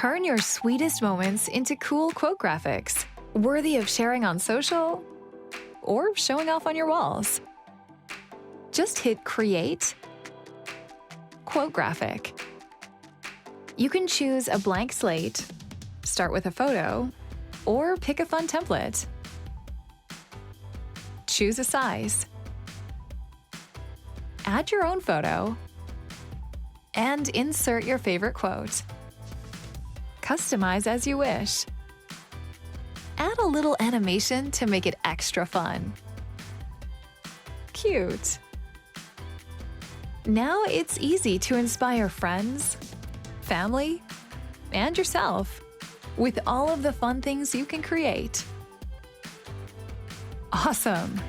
Turn your sweetest moments into cool quote graphics, worthy of sharing on social or showing off on your walls. Just hit Create, Quote Graphic. You can choose a blank slate, start with a photo, or pick a fun template. Choose a size. Add your own photo, and insert your favorite quote. Customize as you wish. Add a little animation to make it extra fun. Cute. Now it's easy to inspire friends, family, and yourself with all of the fun things you can create. Awesome!